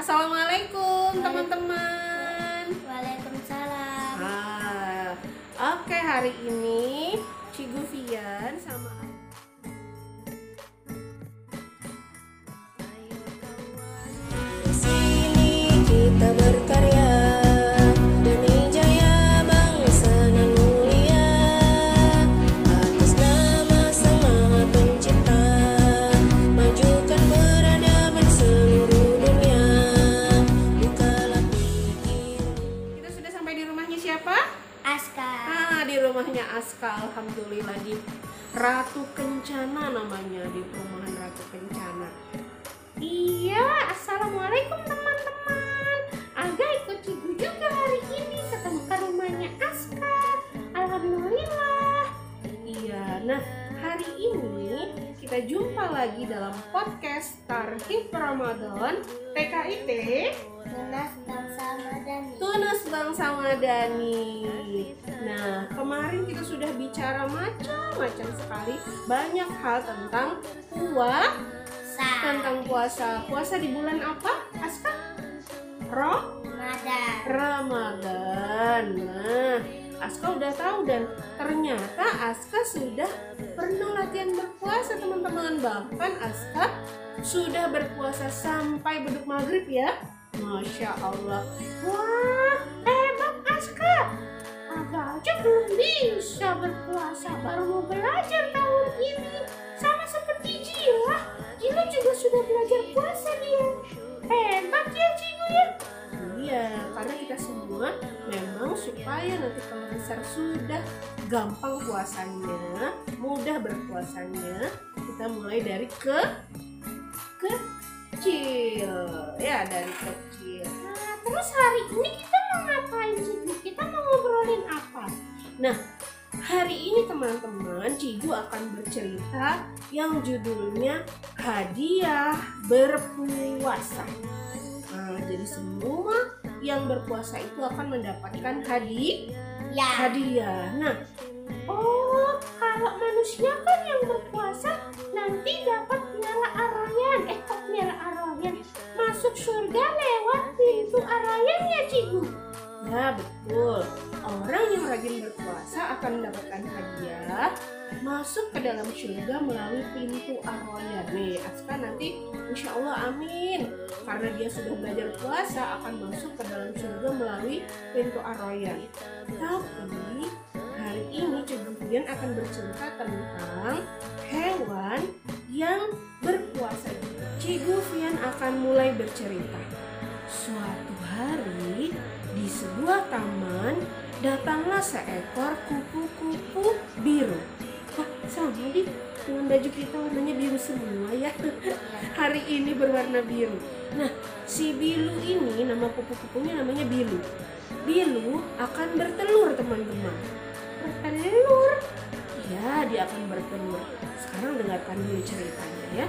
Assalamualaikum teman-teman. Waalaikumsalam. Oke, hari ini Cigu Vian sama Di sini kita berkarya demi jaya bangsa nan mulia, atas nama Sang Maha Pencipta, majukan peradaban seluruh dunia. Bukalah pikir. kita sudah sampai di rumahnya siapa? Aska. Di rumahnya Aska, alhamdulillah, di Ratu Kencana namanya, di perumahan Ratu Kencana. Iya, assalamualaikum teman-teman. Aga ikut Cigu juga hari ini ketemu ke rumahnya Aska. Alhamdulillah. Iya, nah hari ini kita jumpa lagi dalam podcast Tarhib Ramadan TKIT Tunas Bangsa Madani. Tunas Bangsa Madani. Nah, kemarin kita sudah bicara macam-macam sekali, banyak hal tentang puasa. Puasa di bulan apa, Aska? Ramadan. Nah, Aska udah tahu dan ternyata Aska sudah pernah latihan berpuasa, teman-teman. Bahkan Aska sudah berpuasa sampai beduk maghrib ya. Masya Allah. Wah, hebat Aska. Agak aja belum bisa berpuasa, baru mau belajar tahun ini. Sama seperti Jila. Jila juga sudah belajar puasa dia. Hebat ya Cigu ya. Iya, karena kita semua memang supaya nanti kalau besar sudah gampang puasanya, mudah berpuasanya, kita mulai dari kecil ya, dari kecil. Nah, terus hari ini kita mau ngapain Cigu? Kita mau ngobrolin apa? Nah, hari ini teman-teman, Cigu akan bercerita yang judulnya Hadiah Berpuasa. Nah, jadi semua yang berpuasa itu akan mendapatkan hadiah. Nah, kalau manusia kan yang berpuasa nanti dapat piala Ar-Rayyan. Kok piala Ar-Rayyan? Masuk surga lewat pintu Ar-Rayyan ya Cigu? Ya betul. Orang yang rajin berpuasa akan mendapatkan hadiah masuk ke dalam surga melalui pintu Ar-Rayyan. Nih, Aska nanti insya Allah amin, karena dia sudah belajar puasa akan masuk ke dalam surga melalui pintu Ar-Rayyan. Tapi hari ini Cigu Vian akan bercerita tentang hewan yang berpuasa. Cigu Vian akan mulai bercerita. Suatu hari di sebuah taman datanglah seekor kupu-kupu biru. Wah, sama dengan baju kita warnanya biru semua ya. Hari ini berwarna biru. Nah, si Bilu ini, nama kupu-kupunya namanya Bilu. Bilu akan bertelur, teman-teman. Bertelur? Ya, dia akan bertelur. Sekarang dengarkan dulu ceritanya ya.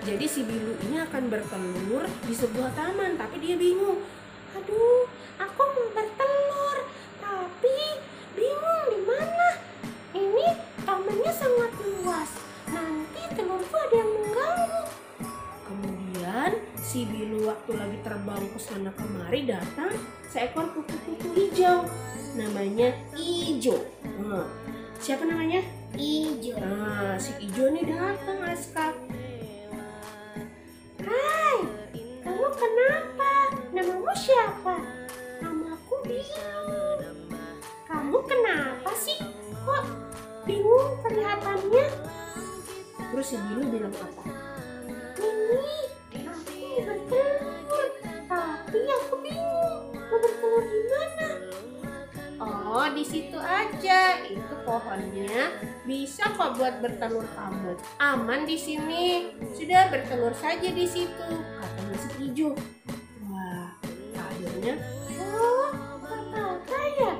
Jadi si Bilu ini akan bertelur di sebuah taman, tapi dia bingung. Aduh, aku mau bertelur, tapi bingung di mana. Ini tamannya sangat luas, nanti telurku ada yang mengganggu. Kemudian si Bilu waktu lagi terbang ke sana kemari datang seekor kupu-kupu hijau, namanya Ijo. Nah, siapa namanya? Ijo. Nah, si Ijo ini datang, Aska. Hai, kamu kenapa? Namamu siapa? Namaku Bilu. Kamu kenapa sih? Kok bingung kelihatannya? Terus si Bilu bilang apa? Ini aku bertelur, tapi aku bingung mau bertelur di mana? Oh, di situ aja. Itu pohonnya bisa kok buat bertelur kamu. Aman di sini. Sudah bertelur saja di situ, katanya si Ijo. Wah, akhirnya, apa ya?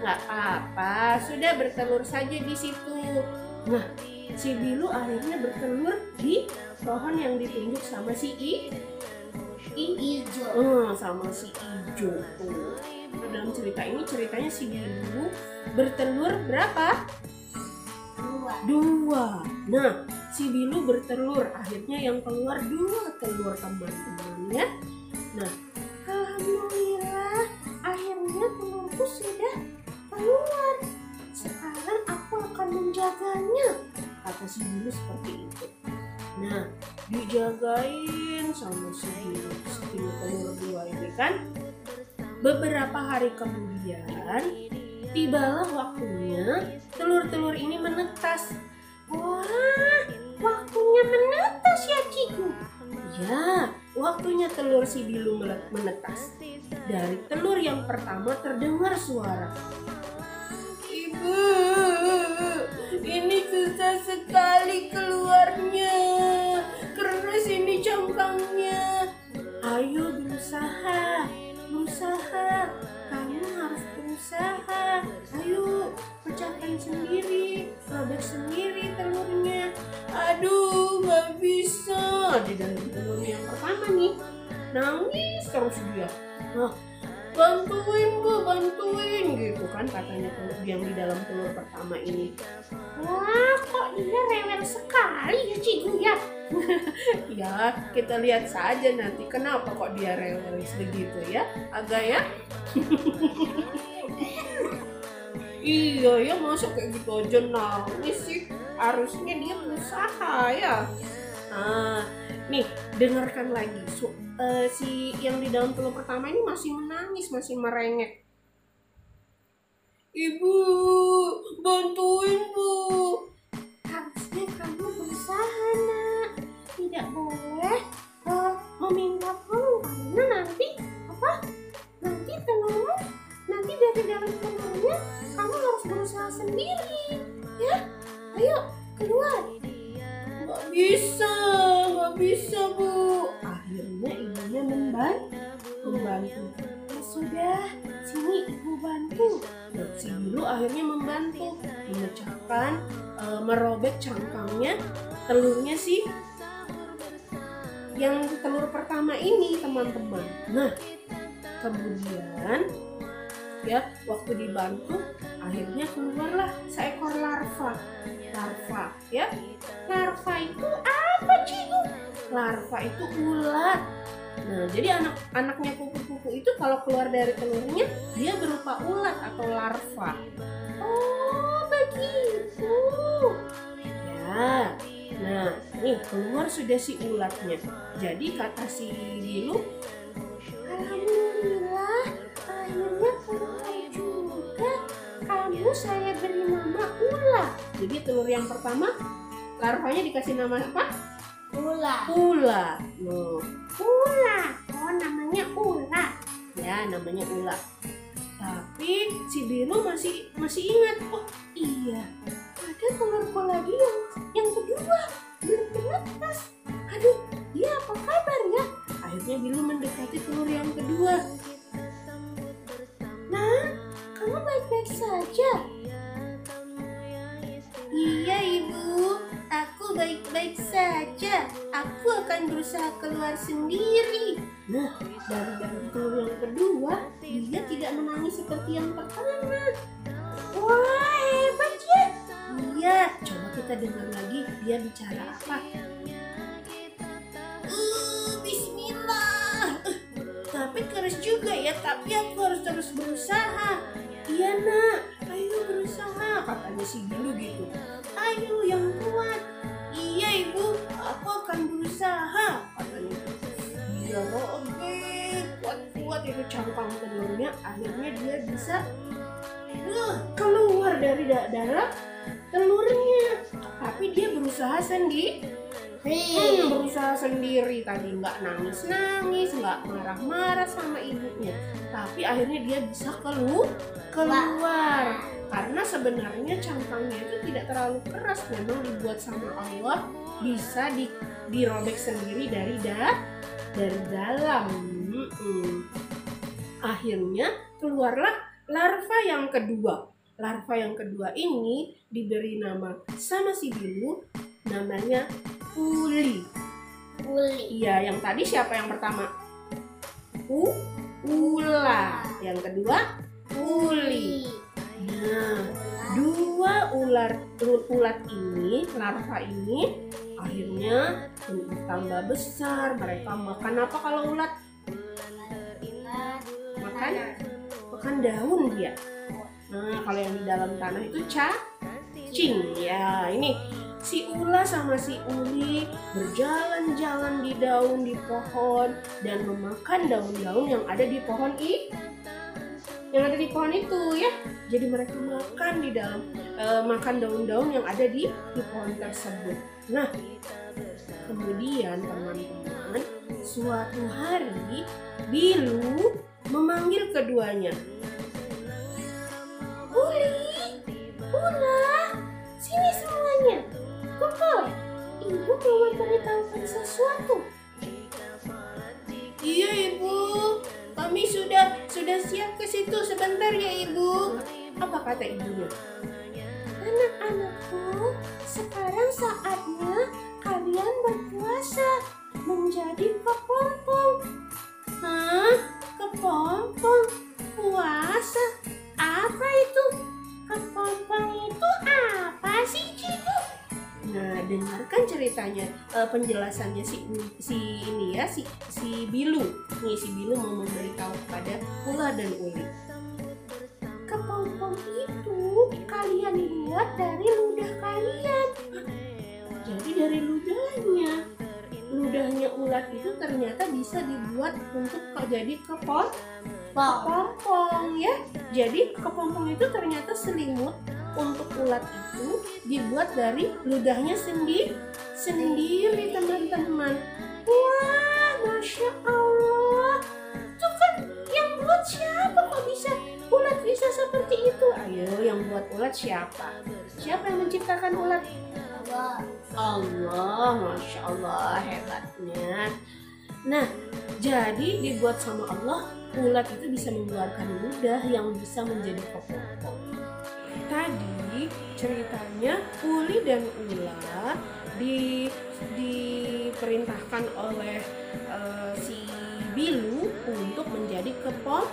Nggak apa, sudah bertelur saja di situ. Nah, si Bilu akhirnya bertelur di pohon yang ditunjuk sama si Ijo. Sama si Ijo tuh. Dalam cerita ini ceritanya si Bilu bertelur berapa? 2. Nah, si Bilu bertelur, akhirnya yang keluar 2 telur, teman-teman ya. kan? Beberapa hari kemudian, tibalah waktunya telur-telur ini menetas. Wah, waktunya menetas ya Cigu. Ya, waktunya telur si Bilu menetas. Dari telur yang pertama terdengar suara. Ibu, ini susah sekali keluarnya. Keras ini cangkangnya. Ayo berusaha. Kamu harus berusaha. Ayo, pecahkan sendiri, robek sendiri telurnya. Aduh, gak bisa. Di dalam telur yang pertama nih, nangis terus dia. Nah, bantuin Bu, bantuin gitu kan katanya telur yang di dalam telur pertama ini. Wah, kok dia rewel sekali ya Cigu ya. Ya, kita lihat saja nanti kenapa kok dia rewel begitu ya, Agak ya. Iya ya, masa kayak gitu aja nangis sih. Harusnya dia berusaha ya. Nah, nih dengarkan lagi. Si yang di dalam telur pertama ini masih menangis, masih merengek. Ibu, bantuin Bu. Harusnya kamu berusaha nak. Tidak boleh meminta tolong karena nanti telurmu nanti dari dalam telurnya kamu harus berusaha sendiri ya. Ayo keluar. Gak bisa Bu. Akhirnya ibunya membantu. Ya sudah, sini ibu bantu. Dan si Bilu akhirnya membantu memecahkan, merobek cangkangnya telurnya sih yang telur pertama ini teman-teman. Nah, kemudian ya waktu dibantu akhirnya keluarlah seekor larva ya. Larva itu apa Cigu? Larva itu ulat. Nah, jadi anak-anaknya kupu-kupu itu kalau keluar dari telurnya dia berupa ulat atau larva. Oh begitu. Ya, nah nih keluar sudah si ulatnya. Jadi kata si Bilu, Alhamdulillah, akhirnya keluar juga. Kamu saya beri nama ulat. jadi telur yang pertama larvanya dikasih nama apa? Ular. Ulat. Loh, Ulat. Oh namanya ulat. ya namanya ulat. Tapi si Bilu masih ingat. Oh iya, ada telurku lagi yang kedua belum menetas. Aduh, dia apa kabar ya? Akhirnya Bilu mendekati telur yang kedua. Nah, kamu baik-baik saja. Iya Ibu, aku baik-baik saja. Aku akan berusaha keluar sendiri. Nah, dari telur yang kedua, dia tidak menangis seperti yang pertama. Wah hebat ya. Iya, coba kita dengar lagi dia bicara apa. Bismillah. Tapi keras juga ya, tapi aku harus terus berusaha. Iya nak, ayo berusaha, katanya si Bilu gitu. Ayo yang kuat. Iya Ibu, aku akan berusaha, katanya. Dia robek, kuat-kuat itu cangkang telurnya. Akhirnya dia bisa keluar dari dalam telurnya. Tapi dia berusaha berusaha sendiri tadi, nggak nangis-nangis, nggak marah-marah sama ibunya. Tapi akhirnya dia bisa keluar. Karena sebenarnya cangkangnya itu tidak terlalu keras, memang dibuat sama Allah bisa dirobek sendiri dari dalam. Akhirnya keluarlah larva yang kedua. Larva yang kedua ini diberi nama sama si Bilu, namanya Uli. Iya, yang tadi siapa yang pertama? Ulat. Yang kedua Uli. Nah, dua ulat ini, larva ini akhirnya bertambah besar. Mereka makan apa kalau ulat? Makan daun dia. Nah, kalau yang di dalam tanah itu cacing. Ya, ini si Ula sama si Uli berjalan-jalan di daun di pohon dan memakan daun-daun yang ada di pohon itu ya. Jadi mereka makan di dalam makan daun-daun yang ada di pohon tersebut. Nah, kemudian teman-teman, suatu hari Bilu memanggil keduanya. Uli, Ula, sini semuanya. Kumpul, ibu mau memberitahukan sesuatu. Iya Ibu, kami sudah siap ke situ, sebentar ya Ibu. Apa kata ibunya? Anak-anakku, sekarang saatnya kalian berpuasa menjadi kepompong. Hah? Kepompong? Puasa? Apa itu? Kepompong itu apa sih, Ciku? Nah, dengarkan ceritanya, penjelasannya si Bilu. Nih si Bilu mau memberitahu kepada Ula dan Uli. Kepompong itu kalian buat dari ludah kalian. Jadi dari ludahnya ulat itu ternyata bisa dibuat untuk jadi kepompong ya. Jadi kepompong itu ternyata selimut untuk ulat itu dibuat dari ludahnya sendiri teman-teman. Wah, Masya Allah. Itu kan yang buat siapa kok bisa ulat bisa seperti itu? Ayo, yang buat ulat siapa? Siapa yang menciptakan ulat? Allah, Masya Allah, hebatnya. Nah, jadi dibuat sama Allah, ulat itu bisa mengeluarkan ludah yang bisa menjadi kepompong. Tadi ceritanya Uli dan Ula diperintahkan oleh si Bilu untuk menjadi kepompong.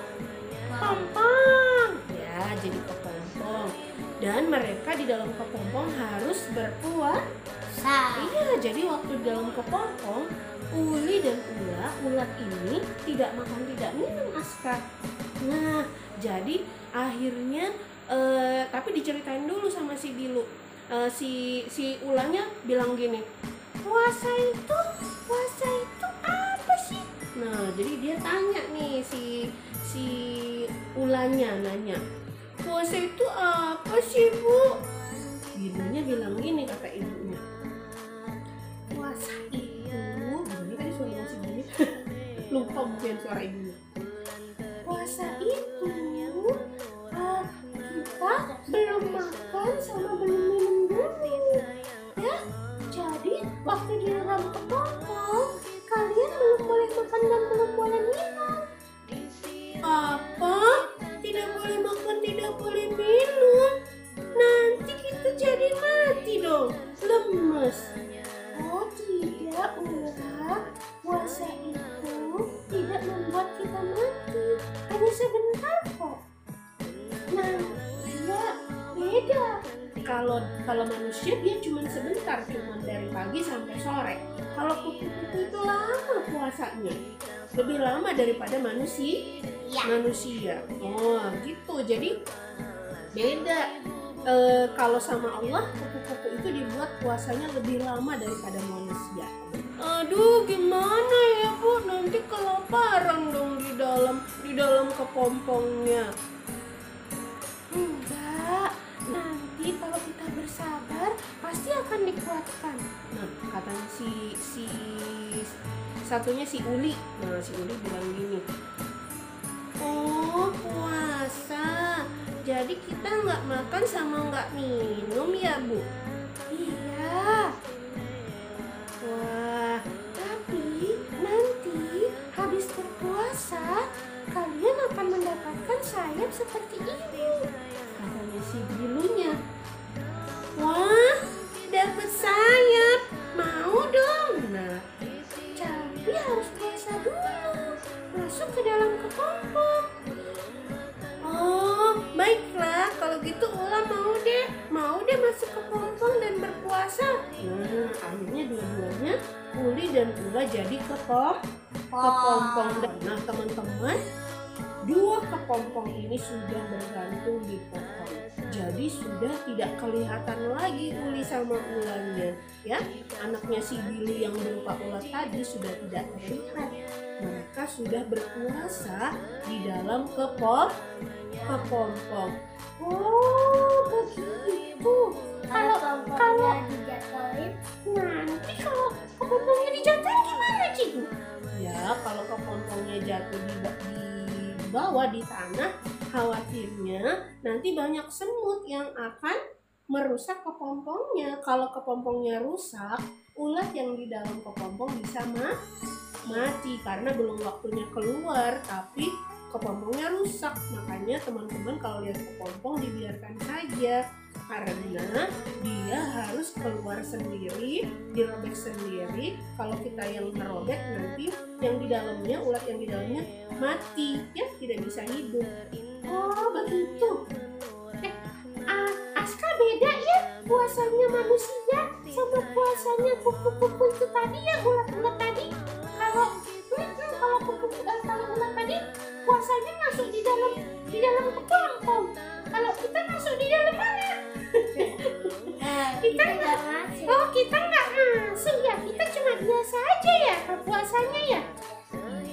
Ya, jadi kepompong. Dan mereka di dalam kepompong harus berpuasa. Iya, jadi waktu di dalam kepompong, Uli dan ulat ini tidak makan tidak minum Askar. Nah, jadi akhirnya tapi diceritain dulu sama si Bilu. Si ulanya bilang gini, puasa itu apa sih? Nah, jadi dia tanya nih si ulanya nanya, puasa itu apa sih Bu? Ibunya bilang gini, kata ibunya, puasa itu, gimana tadi suaranya si Bilu? Lupa bukan suara ibunya. Puasa itu kita belum makan sama belum minum dulu ya. Jadi waktu di dalam kepompong kalian belum boleh makan dan belum boleh minum. Apa? Tidak boleh makan, tidak boleh minum? Nanti kita jadi mati dong, lemes. Oh tidak, Ula, puasa itu tidak membuat kita mati, hanya sebentar kok. Nah, ya beda. Kalau manusia dia cuma sebentar, cuma dari pagi sampai sore. Kalau kupu-kupu itu lama puasanya, lebih lama daripada manusia. Oh gitu, jadi beda. Kalau sama Allah, kupu-kupu itu dibuat puasanya lebih lama daripada manusia. Aduh, gimana ya Bu? Nanti kelaparan dong di dalam kepompongnya. Enggak, nanti kalau kita bersabar pasti akan dikuatkan. Nah, katanya satunya si Uli. Nah, si Uli bilang gini, oh puasa, jadi kita nggak makan sama nggak minum ya Bu? Iya. Wah, Tapi nanti habis berpuasa kalian akan mendapatkan sayap seperti ini. katanya si Bilunya. Wah, dapat sayap, mau dong. Nah, Tapi harus puasa dulu, masuk ke dalam kepompong. oh baiklah, kalau gitu Ula mau deh masuk ke kepompong dan berpuasa. Nah, akhirnya dua-duanya Uli dan Ula jadi kepompong. Nah teman-teman, Dua kepompong ini sudah bergantung di pohon. Jadi sudah tidak kelihatan lagi uli sama ularnya. Ya, anaknya si Billy yang berupa ular tadi sudah tidak terlihat. Mereka sudah berkuasa di dalam kepompong. Oh, begitu. Kalau Kalau pompongnya dijatuhin, nanti kalau kepompongnya dijatuhin gimana, Cikgu? Ya, kalau kepompongnya jatuh di bawah di tanah, khawatirnya nanti banyak semut yang akan merusak kepompongnya. Kalau kepompongnya rusak, ulat yang di dalam kepompong bisa mati karena belum waktunya keluar, tapi kepompongnya rusak. Makanya teman-teman kalau lihat kepompong dibiarkan saja, karena dia harus keluar sendiri, dirobek sendiri. Kalau kita yang merobek, nanti yang di dalamnya, ulat yang di dalamnya mati, ya tidak bisa hidup. Oh, begitu. Aska beda ya puasanya manusia sama puasanya kupu-kupu itu tadi ya, ulat-ulat tadi. Kalau kupu-kupu kalau ulat tadi puasanya masuk di dalam kepompong. Kalau kita masuk di dalam mana? kita nggak masuk. Oh, kita nggak masuk ya. Kita cuma biasa aja ya puasanya ya.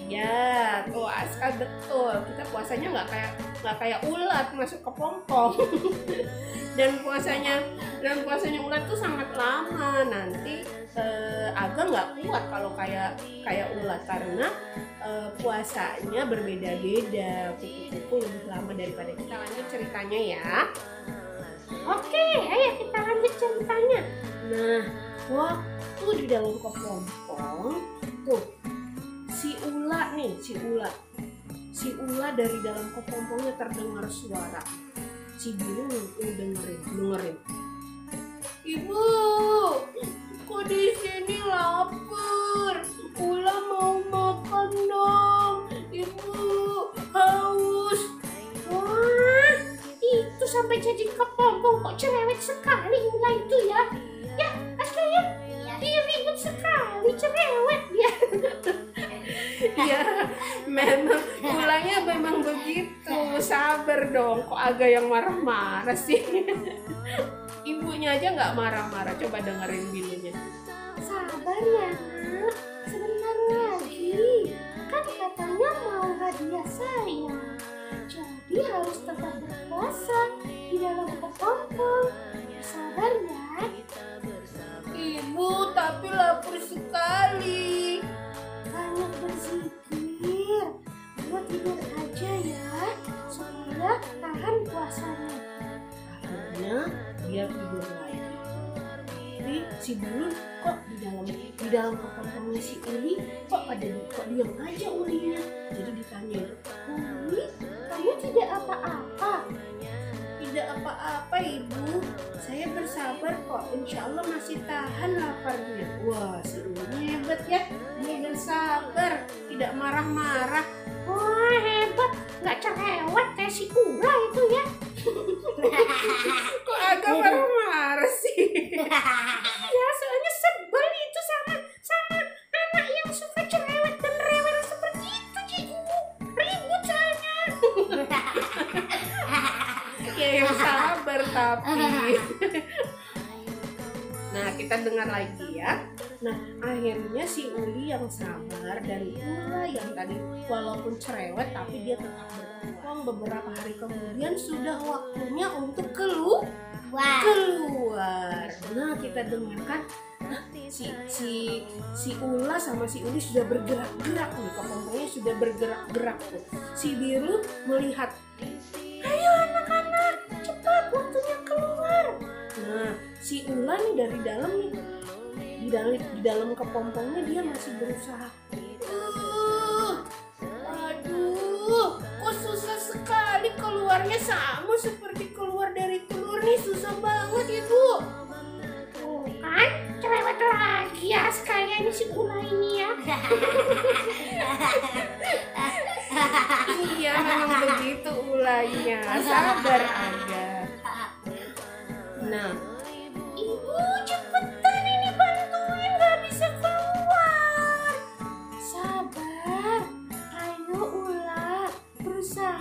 Ya, tuh Aska betul. Kita puasanya nggak kayak ulat masuk ke pompong. dan puasanya ulat tuh sangat lama. Nanti agak nggak kuat kalau kayak ulat karena puasanya berbeda-beda. Kupu-kupu lebih lama daripada kita. Lanjut ceritanya ya. Oke, ayo kita lanjut ceritanya. Nah, waktu di dalam kepompong tuh si ula dari dalam kepompongnya terdengar suara. Si Billy dengerin. Ibu, kok di sini lapar? Ula mau makan dong. Ibu, haus. Wah, itu sampai jadi kepompong kok cerewet sekali ular itu ya. Ya, Aska ya, dia ribut sekali, cerewet dia. Ya, memang ulangnya memang begitu. Sabar dong, kok agak yang marah-marah sih. Ibunya aja nggak marah-marah. Coba dengerin Billy-nya. Sabar ya, Nak. Sebentar lagi. Kan katanya mau hadiah saya. Jadi harus tetap berpuasa di dalam kepompong. Sabar ya. Ibu, tapi lapar sekali. Banyak berzikir. Dia tidur aja ya, supaya tahan puasanya. Akhirnya dia tidur lagi. Tapi si Billy kok di dalam kepompongnya si Uli kok diam aja ulinya. Jadi ditanya, Uli, kamu tidak apa-apa? tidak apa-apa ibu, saya bersabar kok, insya Allah masih tahan laparnya. Wah, si Ulinya hebat ya, dia bersabar, tidak marah-marah. Wah, hebat, nggak cerewet kayak si Ula itu ya. Kok agak marah-marah sih? Ya, soalnya sebel itu sama anak yang suka cerewet dan rewel seperti itu, Cikgu. Ribut soalnya. Ya yang sabar tapi. Nah, kita dengar lagi ya. Nah, akhirnya si Uli yang sabar dan Ula yang tadi walaupun cerewet tapi dia tetap berpulang. Beberapa hari kemudian sudah waktunya untuk keluar. Nah, kita dengarkan. Nah, si Ula sama si Uli sudah bergerak-gerak nih, kepompongnya sudah bergerak-gerak tuh. Si Biru melihat, ayo anak-anak, cepat waktunya keluar. Nah, si Ula nih dari dalam nih, di dalam kepompongnya dia masih berusaha. Aduh, kok susah sekali keluarnya, sama seperti keluar dari telur nih, susah banget ibu. Tuh kan, cerewet lagi ya sekalian si Ula ini ya. Iya, memang begitu ulahnya, sabar aja. Nah, Ibu cepetan ini bantuin, gak bisa keluar. Sabar, ayo Ula, berusaha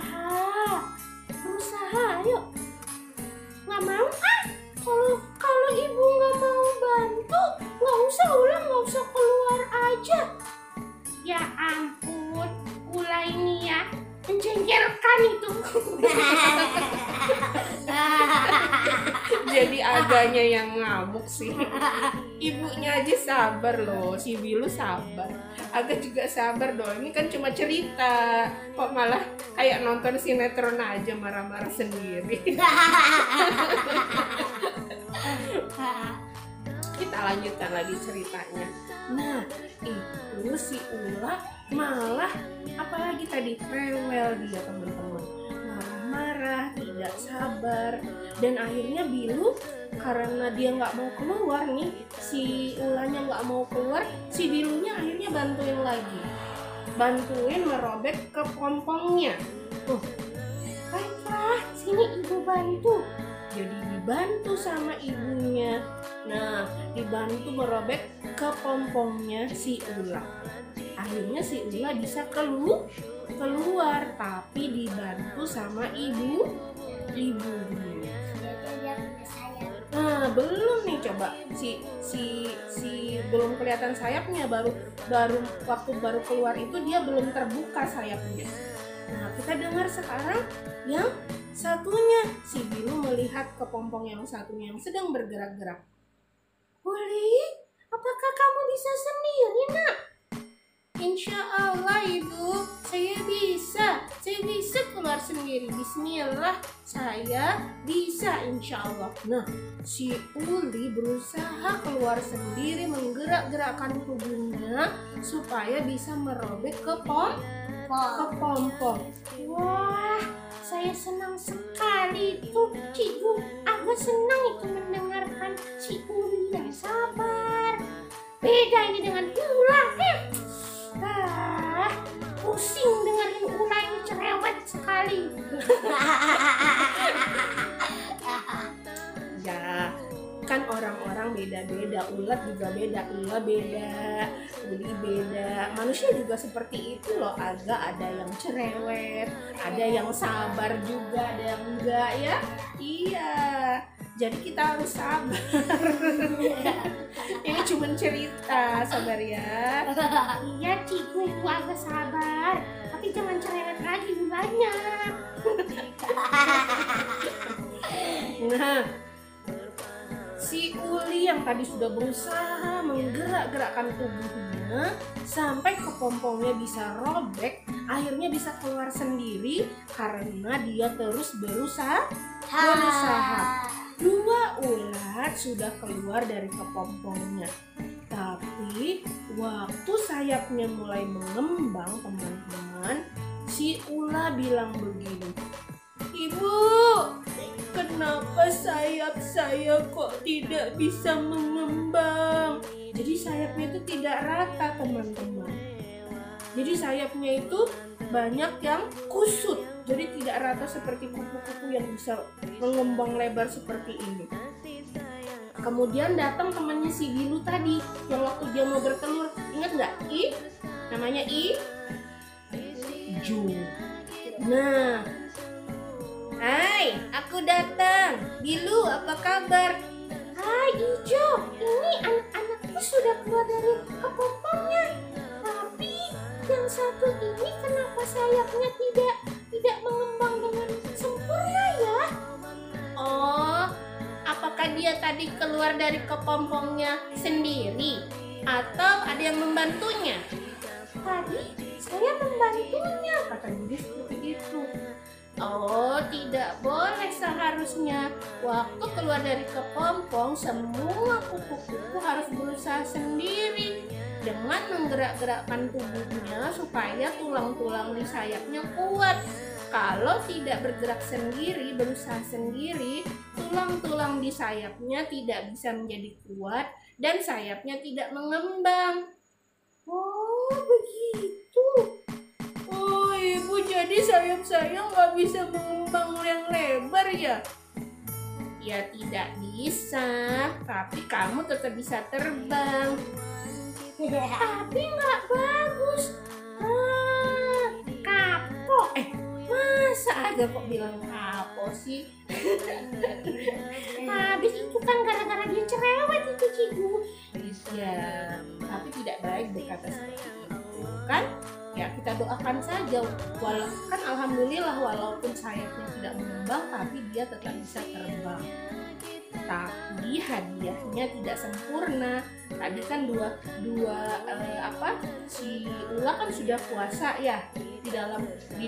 Jadi agaknya yang ngamuk sih. Ibunya aja sabar loh, si Bilu sabar. Aga juga sabar dong, ini kan cuma cerita. Kok malah kayak nonton sinetron aja marah-marah sendiri. Kita lanjutkan lagi ceritanya. Nah, itu si Ula malah apalagi tadi rewel dia teman-teman. Marah-marah, tidak sabar, dan akhirnya Bilu karena dia nggak mau keluar nih, si Ulanya nggak mau keluar, si Bilunya akhirnya bantuin merobek ke pompongnya. Baiklah, sini ibu bantu. Jadi dibantu sama ibunya. Nah, dibantu merobek ke pompongnya si Ula. Akhirnya si Ula bisa keluar, tapi dibantu sama ibunya. Nah, belum nih, coba si belum kelihatan sayapnya, baru waktu baru keluar itu dia belum terbuka sayapnya. Nah, kita dengar sekarang yang satunya, si Bilu melihat kepompong yang satunya yang sedang bergerak-gerak. Uli, apakah kamu bisa sendiri, Nak? Insya Allah ibu, saya bisa keluar sendiri. Bismillah, saya bisa insya Allah. Nah, si Uli berusaha keluar sendiri, menggerak-gerakkan tubuhnya supaya bisa merobek ke pompong. Wah, saya senang sekali itu, Cikgu. Aku senang itu mendengarkan si Uli yang sabar. Beda ini dengan Ula. Pusing dengerin Ula ini cerewet sekali. Ya, kan orang-orang beda-beda, ulat juga beda, Ula beda, Uli beda. Manusia juga seperti itu loh, ada yang cerewet, ada yang sabar juga, ada yang enggak ya. Iya, jadi kita harus sabar. Ini cuma cerita, sabar ya. Iya, Cikgu, ibu agak sabar. Tapi jangan cerewet lagi banyak. Nah, si Uli yang tadi sudah berusaha menggerak-gerakkan tubuhnya sampai ke pompongnya bisa robek, akhirnya bisa keluar sendiri karena dia terus berusaha. Dua ulat sudah keluar dari kepompongnya. Tapi waktu sayapnya mulai mengembang, teman-teman, si Ula bilang begini, "Ibu, kenapa sayap saya kok tidak bisa mengembang?" Jadi sayapnya itu tidak rata, teman-teman. Jadi sayapnya itu banyak yang kusut, jadi tidak rata seperti kupu-kupu yang bisa mengembang lebar seperti ini. Kemudian datang temannya si Bilu tadi, yang waktu dia mau bertelur, ingat nggak? Namanya Ju. Nah, hai, aku datang. Bilu, apa kabar? Hai Ijo, ini anak-anakku sudah keluar dari kepompongnya. Tapi yang satu ini kenapa sayapnya tidak mengembang dengan sempurna ya? Oh, apakah dia tadi keluar dari kepompongnya sendiri? Atau ada yang membantunya? Tadi saya membantunya, Kata dia seperti itu. Oh, tidak boleh seharusnya. Waktu keluar dari kepompong, semua kupu-kupu harus berusaha sendiri dengan menggerak-gerakkan tubuhnya supaya tulang-tulang di sayapnya kuat. Kalau tidak bergerak sendiri, berusaha sendiri, tulang-tulang di sayapnya tidak bisa menjadi kuat dan sayapnya tidak mengembang. Oh begitu. Oh, ibu, jadi sayap saya nggak bisa mengembang yang lebar ya? Ya tidak bisa, tapi kamu tetap bisa terbang. Tapi nggak bagus. Kapok. Masa aja kok bilang kapok sih? Habis itu kan gara-gara dia cerewet itu, Cikgu. Ya, tapi tidak baik berkata seperti itu, kan? Ya kita doakan saja, kan alhamdulillah walaupun sayapnya tidak mengembang tapi dia tetap bisa terbang. Tapi hadiahnya tidak sempurna. Tadi kan si Ula kan sudah puasa ya di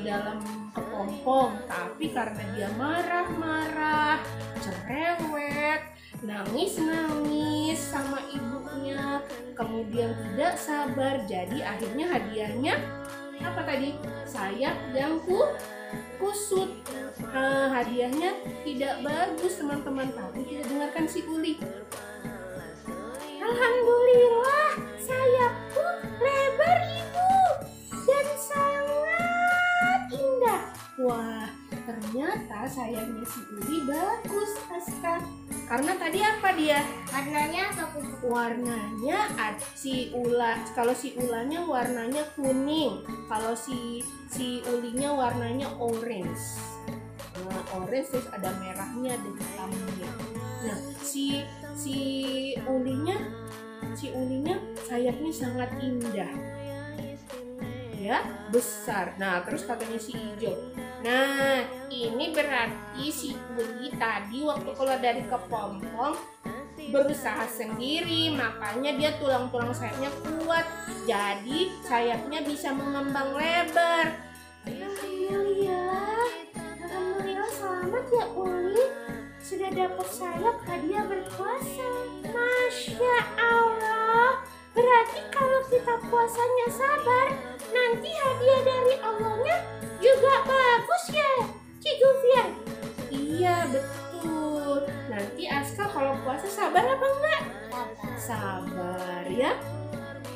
dalam kepompong, tapi karena dia marah-marah, cerewet, nangis sama ibunya, kemudian tidak sabar, jadi akhirnya hadiahnya apa tadi? Sayap yang kusut. Hadiahnya tidak bagus teman-teman, tapi kita dengarkan si Uli. Alhamdulillah, sayapku lebar ibu dan sangat indah. Wah, ternyata sayapnya si Uli bagus, Aska. Karena tadi apa dia? Warnanya apa Bu? Warnanya kalau si ulanya warnanya kuning, kalau si ulinya warnanya orange. Nah, orange terus ada merahnya dan hitamnya. Nah, si ulinya sayapnya sangat indah. Ya, besar. Nah, terus katanya si hijau. Nah, ini berarti si Uli tadi waktu keluar dari kepompong berusaha sendiri, makanya dia tulang-tulang sayapnya kuat. Jadi sayapnya bisa mengembang lebar. Alhamdulillah selamat ya Uli, sudah dapat sayap hadiah berpuasa. Masya Allah, berarti kalau kita puasanya sabar, nanti hadiah dari Allahnya juga bagus ya Cik Gufian? Iya betul. Nanti Aska kalau puasa sabar apa enggak? Sabar ya.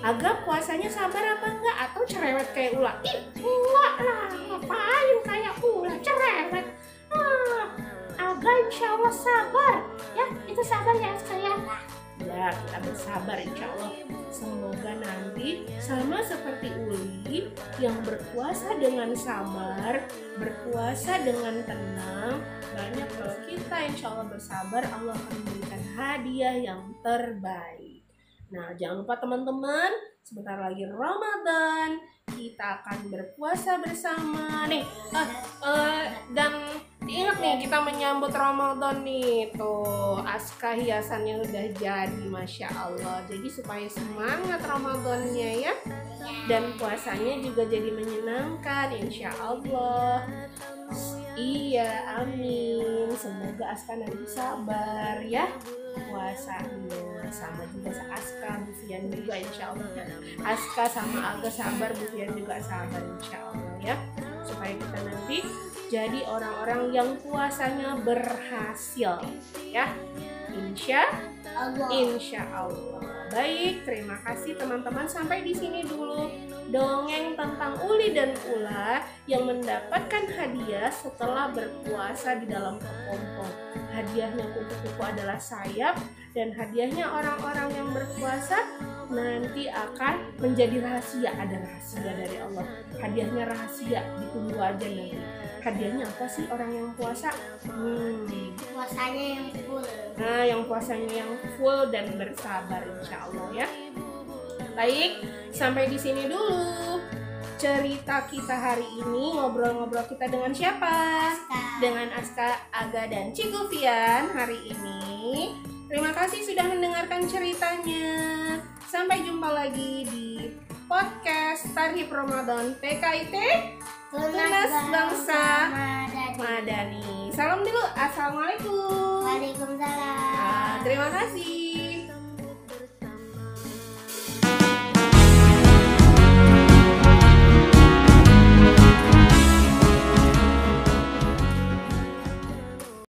Aga puasanya sabar apa enggak? Atau cerewet kayak Ula? Enggak lah, ngapain kayak Ula cerewet? Aga insya Allah sabar ya, itu sabar ya Aska ya. Ya, kita bersabar insya Allah. Semoga nanti sama seperti Uli yang berpuasa dengan sabar, berpuasa dengan tenang. Banyak kalau kita insya Allah bersabar, Allah akan memberikan hadiah yang terbaik. Nah, jangan lupa teman-teman, sebentar lagi Ramadan, kita akan berpuasa bersama nih. Dan ingat nih, kita menyambut Ramadan nih. Tuh, Aska hiasannya udah jadi, Masya Allah. Jadi supaya semangat Ramadannya ya. Dan puasanya juga jadi menyenangkan, insya Allah. Iya, amin. Semoga Aska nanti sabar ya puasanya. Sama juga Aska, Bufian juga insya Allah. Aska sama Aga sabar, Bufian juga sabar insya Allah ya. Supaya kita nanti jadi orang-orang yang puasanya berhasil ya. Insya Allah. Baik, terima kasih teman-teman. Sampai di sini dulu dongeng tentang Uli dan Ula yang mendapatkan hadiah setelah berpuasa di dalam kepompong. Hadiahnya kupu-kupu adalah sayap, dan hadiahnya orang-orang yang berpuasa nanti akan menjadi rahasia. Ada rahasia dari Allah. Hadiahnya rahasia, ditunggu aja nanti. Hadiahnya apa sih orang yang puasa? Puasanya yang full. Nah, yang puasanya yang full dan bersabar insya Allah ya. Baik, sampai di sini dulu cerita kita hari ini. Ngobrol-ngobrol kita dengan siapa? Dengan Aska, Aga, dan Cik Gufian hari ini. Terima kasih sudah mendengarkan ceritanya. Sampai jumpa lagi di podcast Tarhib Ramadan PKIT Tunas Bangsa Madani. Salam dulu, assalamualaikum. Waalaikumsalam. Terima kasih.